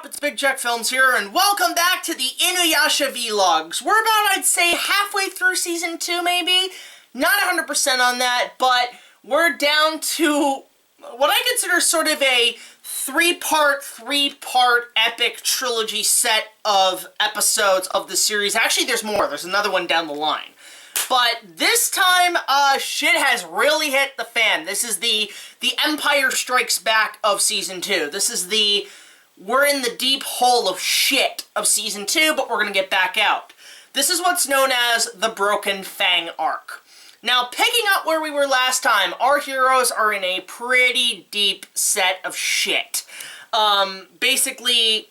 It's BigJackFilms here, and welcome back to the InuYasha vlogs. We're about, I'd say, halfway through Season 2, maybe? Not 100% on that, but we're down to what I consider sort of a three-part epic trilogy set of episodes of the series. Actually, there's more. There's another one down the line. But this time, shit has really hit the fan. This is the Empire Strikes Back of Season 2. This is we're in the deep hole of shit of Season 2, but we're gonna get back out. This is what's known as the Broken Fang arc. Now, picking up where we were last time, our heroes are in a pretty deep set of shit. Basically,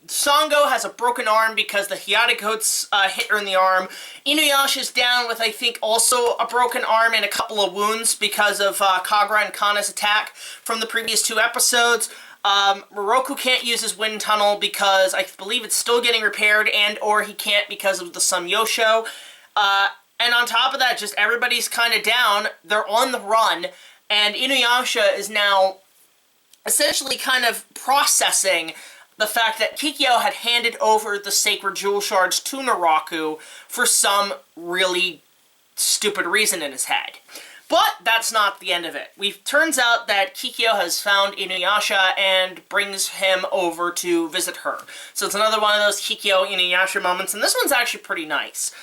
Sango has a broken arm because the Hyatagoats hit her in the arm. InuYasha's down with, I think, also a broken arm and a couple of wounds because of Kagura and Kana's attack from the previous two episodes. Moroku can't use his wind tunnel because I believe it's still getting repaired, and or he can't because of the Sumyosho. And on top of that, just everybody's kind of down. They're on the run, and InuYasha is now essentially kind of processing the fact that Kikyo had handed over the sacred jewel shards to Naraku for some really stupid reason in his head. But that's not the end of it. Turns out that Kikyo has found InuYasha and brings him over to visit her. So it's another one of those Kikyo-InuYasha moments, and this one's actually pretty nice.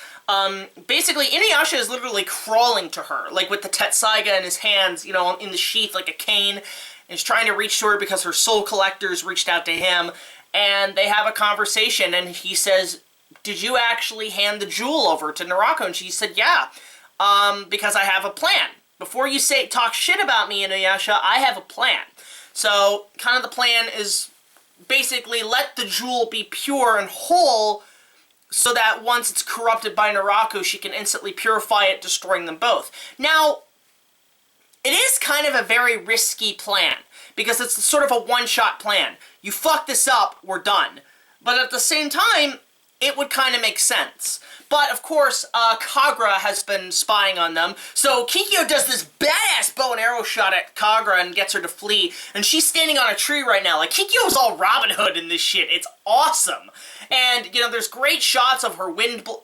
Basically, InuYasha is literally crawling to her, like with the Tetsaiga in his hands, you know, in the sheath like a cane, and he's trying to reach to her because her soul collectors reached out to him, and they have a conversation, and he says, "Did you actually hand the jewel over to Naraku?" And she said, "Yeah, because I have a plan. Before you talk shit about me, InuYasha, I have a plan." So, kind of the plan is basically let the jewel be pure and whole so that once it's corrupted by Naraku, she can instantly purify it, destroying them both. Now, it is kind of a very risky plan, because it's sort of a one-shot plan. You fuck this up, we're done. But at the same time, it would kind of make sense. But, of course, Kagura has been spying on them, so Kikyo does this badass bow and arrow shot at Kagura and gets her to flee, and she's standing on a tree right now. Like, Kikyo's all Robin Hood in this shit. It's awesome. And, you know, there's great shots of her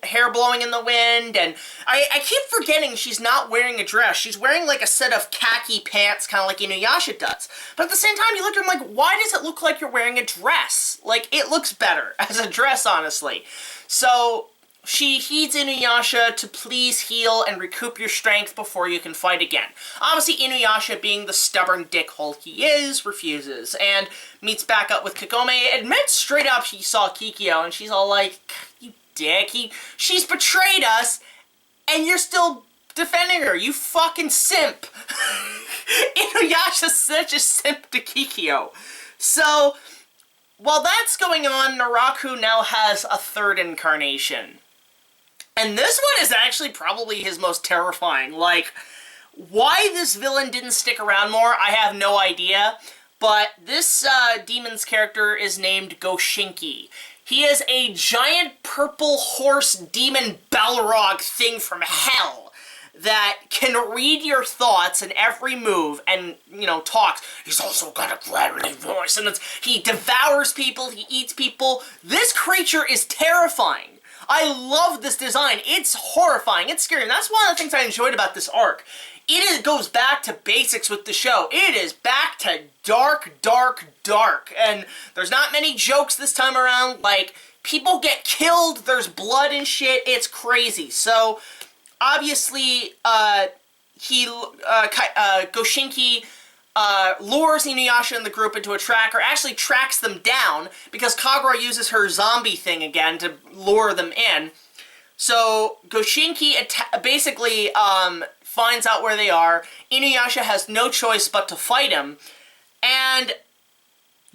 hair blowing in the wind, and I keep forgetting she's not wearing a dress. She's wearing, like, a set of khaki pants, kind of like InuYasha does. But at the same time, you look at her like, why does it look like you're wearing a dress? Like, it looks better as a dress, honestly. So she heeds InuYasha to please heal and recoup your strength before you can fight again. Obviously, InuYasha, being the stubborn dickhole he is, refuses, and meets back up with Kagome, admits straight up she saw Kikyo, and she's all like, "You dick, she's betrayed us, and you're still defending her, you fucking simp." InuYasha's such a simp to Kikyo. So, while that's going on, Naraku now has a third incarnation. And this one is actually probably his most terrifying. Like, why this villain didn't stick around more, I have no idea. But this demon's character is named Goshinki. He is a giant purple horse demon Balrog thing from hell that can read your thoughts in every move and, you know, talks. He's also got a gravelly voice, and he devours people, he eats people. This creature is terrifying. I love this design. It's horrifying. It's scary. And that's one of the things I enjoyed about this arc. It goes back to basics with the show. It is back to dark, dark, dark. And there's not many jokes this time around. Like, people get killed. There's blood and shit. It's crazy. So, obviously, Goshinki lures InuYasha and the group into a tracker, actually tracks them down, because Kagura uses her zombie thing again to lure them in. So Goshinki basically finds out where they are. InuYasha has no choice but to fight him, and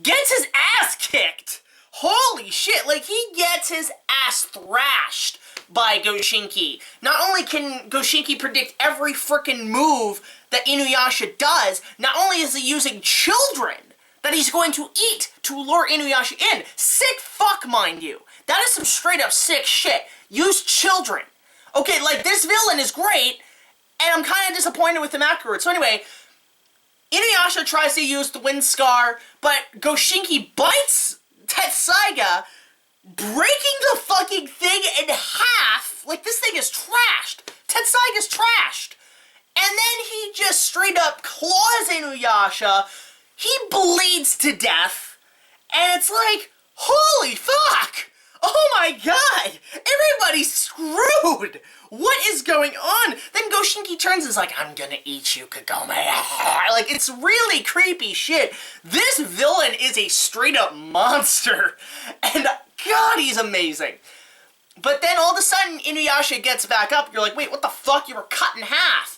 gets his ass kicked! Holy shit, like, he gets his ass thrashed by Goshinki. Not only can Goshinki predict every frickin' move that InuYasha does, not only is he using children that he's going to eat to lure InuYasha in. Sick fuck, mind you. That is some straight up sick shit. Use children. Okay, like, this villain is great, and I'm kind of disappointed with him afterwards. So anyway, InuYasha tries to use the Wind Scar, but Goshinki bites Tetsaiga breaking the fucking thing in half. Like, this thing is trashed. Tetsaiga's trashed. And then he just straight up claws InuYasha. He bleeds to death. And it's like, holy fuck! Oh my god! Everybody's screwed! What is going on? Then Goshinki turns and is like, I'm gonna eat you, Kagome. Like, it's really creepy shit. This villain is a straight up monster. And god, he's amazing. But then all of a sudden, InuYasha gets back up. You're like, wait, what the fuck? You were cut in half.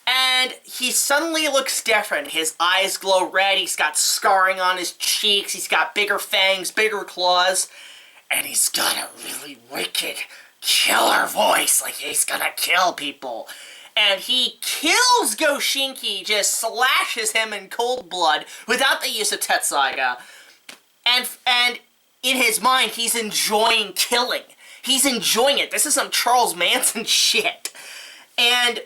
And he suddenly looks different. His eyes glow red. He's got scarring on his cheeks. He's got bigger fangs, bigger claws. And he's got a really wicked killer voice. Like, he's gonna kill people. And he kills Goshinki, just slashes him in cold blood without the use of Tetsaiga. And in his mind, he's enjoying killing. He's enjoying it. This is some Charles Manson shit. And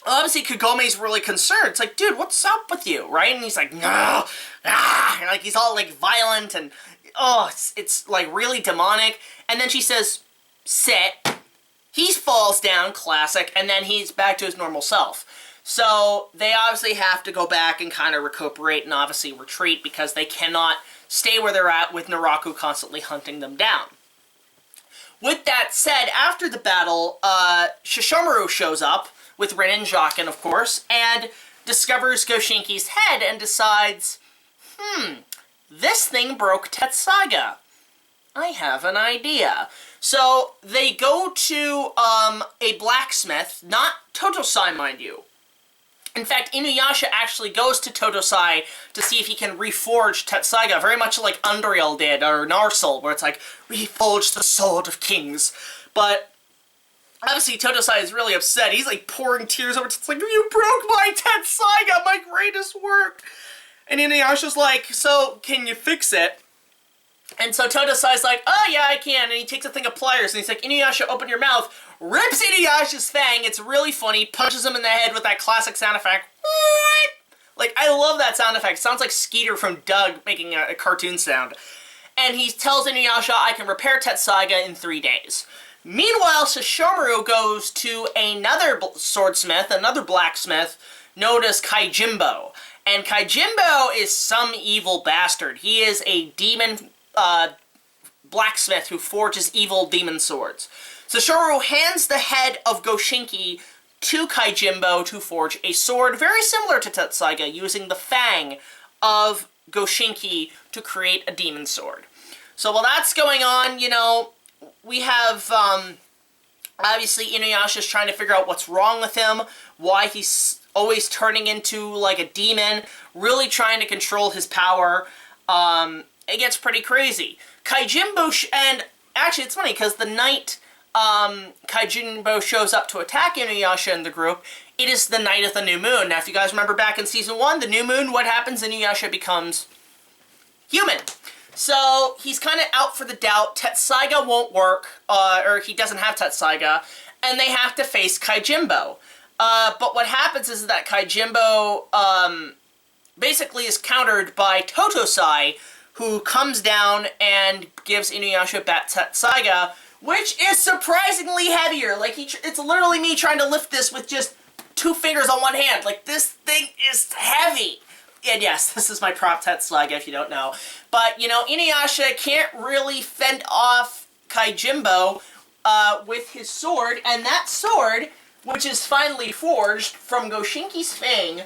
obviously, Kagome's really concerned. It's like, dude, what's up with you, right? And he's like, no, and like, he's all, like, violent, and, oh, it's like, really demonic. And then she says, sit. He falls down, classic, and then he's back to his normal self. So, they obviously have to go back and kind of recuperate and obviously retreat because they cannot stay where they're at with Naraku constantly hunting them down. With that said, after the battle, Sesshomaru shows up, with Rin and Jaqen, of course, and discovers Goshinki's head and decides, this thing broke Tetsaiga. I have an idea. So, they go to, a blacksmith, not Totosai, mind you. In fact, InuYasha actually goes to Totosai to see if he can reforge Tetsaiga, very much like Undreal did, or Narsil, where it's like, reforge the sword of kings. But obviously, Totosai is really upset. He's, like, pouring tears over. It's like, you broke my Tetsaiga, my greatest work. And InuYasha's like, so, can you fix it? And so Totosai's like, oh, yeah, I can. And he takes a thing of pliers, and he's like, InuYasha, open your mouth. Rips InuYasha's fang. It's really funny. Punches him in the head with that classic sound effect. Like, I love that sound effect. It sounds like Skeeter from Doug making a cartoon sound. And he tells InuYasha, I can repair Tetsaiga in 3 days. Meanwhile, Sesshomaru goes to another swordsmith, another blacksmith, known as Kaijimbo. And Kaijimbo is some evil bastard. He is a demon blacksmith who forges evil demon swords. Sesshomaru hands the head of Goshinki to Kaijimbo to forge a sword very similar to Tetsaiga, using the fang of Goshinki to create a demon sword. So while that's going on, you know, we have, obviously InuYasha's trying to figure out what's wrong with him, why he's always turning into, like, a demon, really trying to control his power. It gets pretty crazy. Kaijimbo, and actually it's funny, because the night Kaijimbo shows up to attack InuYasha and the group, it is the night of the new moon. Now, if you guys remember back in Season 1, the new moon, what happens? InuYasha becomes human. So, he's kind of out for the doubt. Tetsaiga won't work, or he doesn't have Tetsaiga, and they have to face Kaijimbo. But what happens is that Kaijimbo, basically is countered by Totosai, who comes down and gives InuYasha back Tetsaiga, which is surprisingly heavier. Like, it's literally me trying to lift this with just 2 fingers on one hand. Like, this thing is heavy. And yes, this is my prop Tetsaiga, if you don't know. But, you know, InuYasha can't really fend off Kaijimbo with his sword. And that sword, which is finally forged from Goshinki's fang,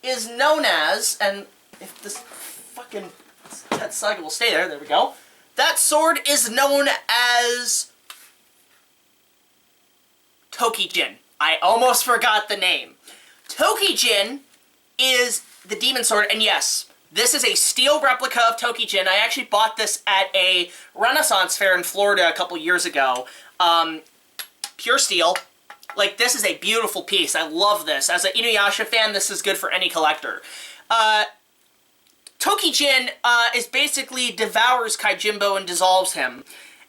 is known as, and if this fucking Tetsaiga will stay there we go. That sword is known as Tokijin. I almost forgot the name. Tokijin is the demon sword, and yes, this is a steel replica of Tokijin. I actually bought this at a Renaissance fair in Florida a couple years ago. Pure steel. Like, this is a beautiful piece. I love this. As an InuYasha fan, this is good for any collector. Tokijin is basically devours Kaijimbo and dissolves him.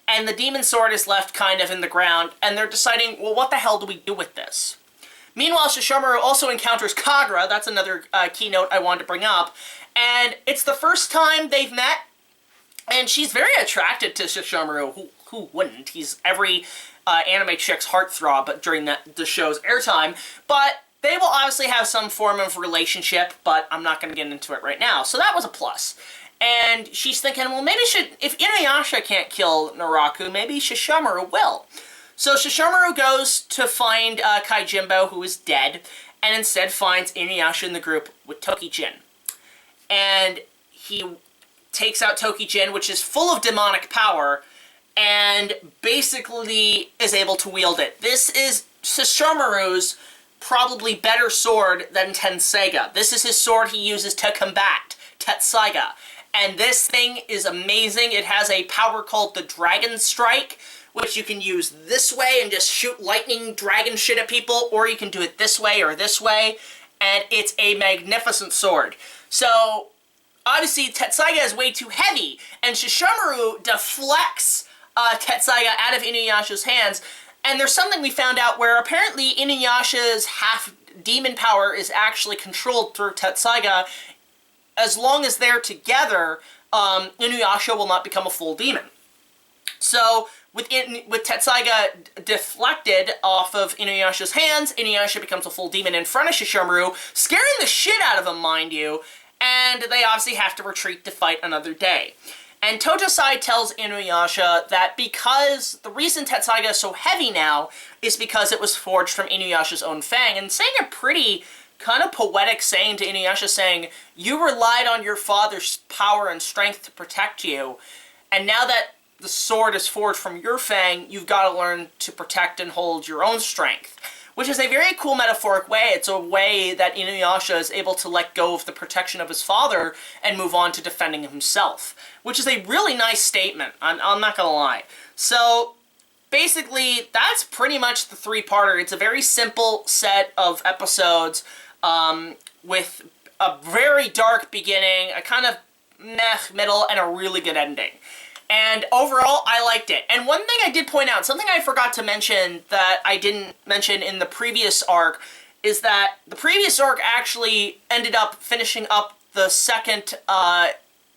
And the demon sword is left kind of in the ground, and they're deciding, well, what the hell do we do with this? Meanwhile, Sesshomaru also encounters Kagura. That's another keynote I wanted to bring up. And it's the first time they've met. And she's very attracted to Sesshomaru. Who wouldn't? He's every anime chick's heartthrob but during the show's airtime. But they will obviously have some form of relationship, but I'm not going to get into it right now. So that was a plus. And she's thinking, well, maybe if InuYasha can't kill Naraku, maybe Sesshomaru will. So Sesshomaru goes to find Kaijimbo, who is dead, and instead finds InuYasha in the group with Tokijin. And he takes out Tokijin, which is full of demonic power, and basically is able to wield it. This is Sesshomaru's probably better sword than Tenseiga. This is his sword he uses to combat Tetseiga. And this thing is amazing. It has a power called the Dragon Strike, which you can use this way and just shoot lightning dragon shit at people, or you can do it this way or this way, and it's a magnificent sword. So, obviously, Tetseiga is way too heavy, and Sesshomaru deflects Tetseiga out of InuYasha's hands, and there's something we found out where apparently InuYasha's half-demon power is actually controlled through Tetseiga. As long as they're together, InuYasha will not become a full demon. So, with Tetseiga deflected off of InuYasha's hands, InuYasha becomes a full demon in front of Sesshomaru, scaring the shit out of him, mind you, and they obviously have to retreat to fight another day. And Tojosai tells InuYasha that because the reason Tetseiga is so heavy now is because it was forged from InuYasha's own fang, and saying a pretty kind of poetic saying to InuYasha, saying, you relied on your father's power and strength to protect you, and now that the sword is forged from your fang, you've got to learn to protect and hold your own strength. Which is a very cool metaphoric way. It's a way that InuYasha is able to let go of the protection of his father and move on to defending himself. Which is a really nice statement, I'm not gonna lie. So, basically, that's pretty much the three-parter. It's a very simple set of episodes with a very dark beginning, a kind of meh middle, and a really good ending. And overall, I liked it. And one thing I did point out, something I forgot to mention that I didn't mention in the previous arc, is that the previous arc actually ended up finishing up the second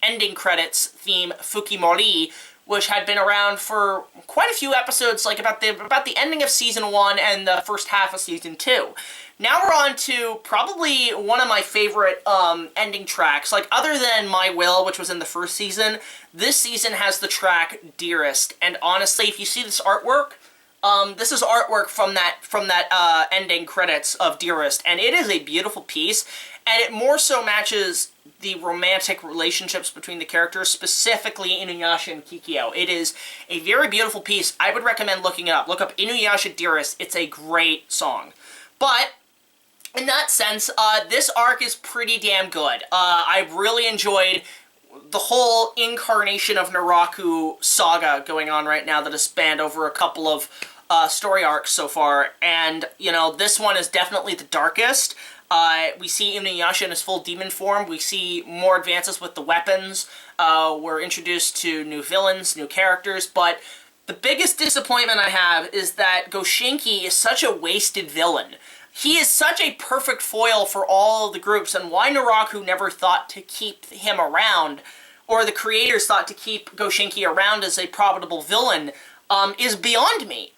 ending credits theme, Fukimori, which had been around for quite a few episodes, like about the ending of Season 1 and the first half of Season 2. Now we're on to probably one of my favorite ending tracks. Like, other than My Will, which was in the first season, this season has the track Dearest. And honestly, if you see this artwork, this is artwork from that ending credits of Dearest. And it is a beautiful piece, and it more so matches the romantic relationships between the characters, specifically InuYasha and Kikyo. It is a very beautiful piece. I would recommend looking it up. Look up InuYasha Dearest. It's a great song. But in that sense, this arc is pretty damn good. I really enjoyed the whole incarnation of Naraku saga going on right now that has spanned over a couple of story arcs so far. And, you know, this one is definitely the darkest. We see InuYasha in his full demon form. We see more advances with the weapons. We're introduced to new villains, new characters. But the biggest disappointment I have is that Goshinki is such a wasted villain. He is such a perfect foil for all of the groups, and why Naraku never thought to keep him around, or the creators thought to keep Goshinki around as a profitable villain, is beyond me.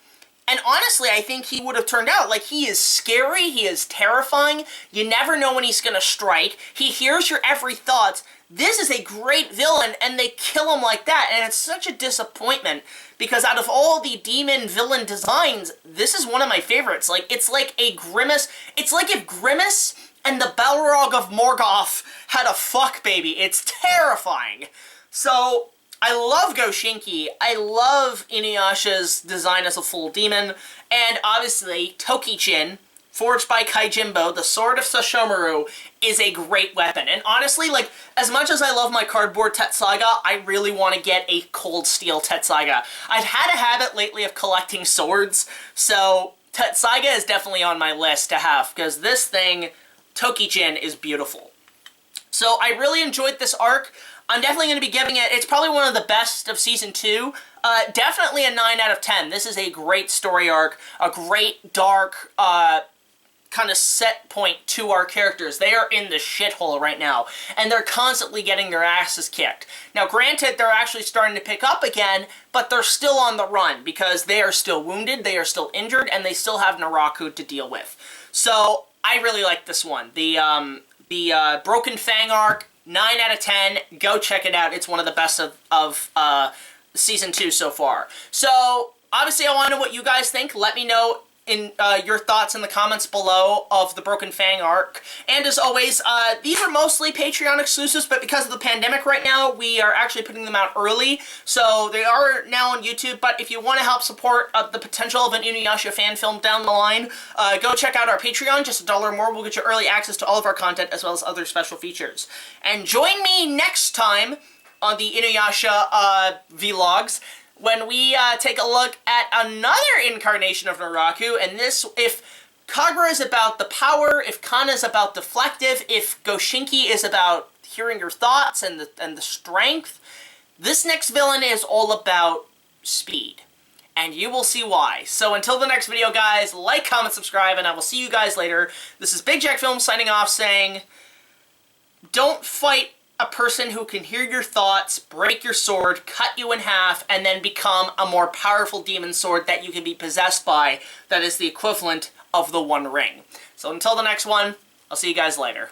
And honestly, I think he would have turned out. Like, he is scary, he is terrifying, you never know when he's gonna strike, he hears your every thought. This is a great villain, and they kill him like that, and it's such a disappointment, because out of all the demon villain designs, this is one of my favorites. Like, it's like a Grimace, it's like if Grimace and the Balrog of Morgoth had a fuck baby. It's terrifying. So, I love Goshinki, I love InuYasha's design as a full demon, and obviously, Tokijin, forged by Kaijimbo, the Sword of Sesshomaru, is a great weapon. And honestly, like, as much as I love my cardboard Tetseiga, I really want to get a cold steel Tetseiga. I've had a habit lately of collecting swords, so Tetseiga is definitely on my list to have, because this thing, Tokijin, is beautiful. So I really enjoyed this arc. I'm definitely going to be giving it, it's probably one of the best of Season 2. Definitely a 9 out of 10. This is a great story arc, a great, dark, kind of set point to our characters. They are in the shithole right now, and they're constantly getting their asses kicked. Now, granted, they're actually starting to pick up again, but they're still on the run because they are still wounded, they are still injured, and they still have Naraku to deal with. So, I really like this one. The Broken Fang arc, 9 out of 10. Go check it out. It's one of the best of Season 2 so far. So, obviously, I want to know what you guys think. Let me know in your thoughts in the comments below of the Broken Fang arc. And as always, these are mostly Patreon exclusives, but because of the pandemic right now, we are actually putting them out early. So they are now on YouTube, but if you want to help support the potential of an InuYasha fan film down the line, go check out our Patreon. Just $1 more will get you early access to all of our content, as well as other special features. And join me next time on the InuYasha vlogs, when we take a look at another incarnation of Naraku, and this, if Kagura is about the power, if Kana is about deflective, if Goshinki is about hearing your thoughts and the strength, this next villain is all about speed. And you will see why. So until the next video, guys, like, comment, subscribe, and I will see you guys later. This is BigJackFilms signing off saying, don't fight a person who can hear your thoughts, break your sword, cut you in half, and then become a more powerful demon sword that you can be possessed by, that is the equivalent of the One Ring. So until the next one, I'll see you guys later.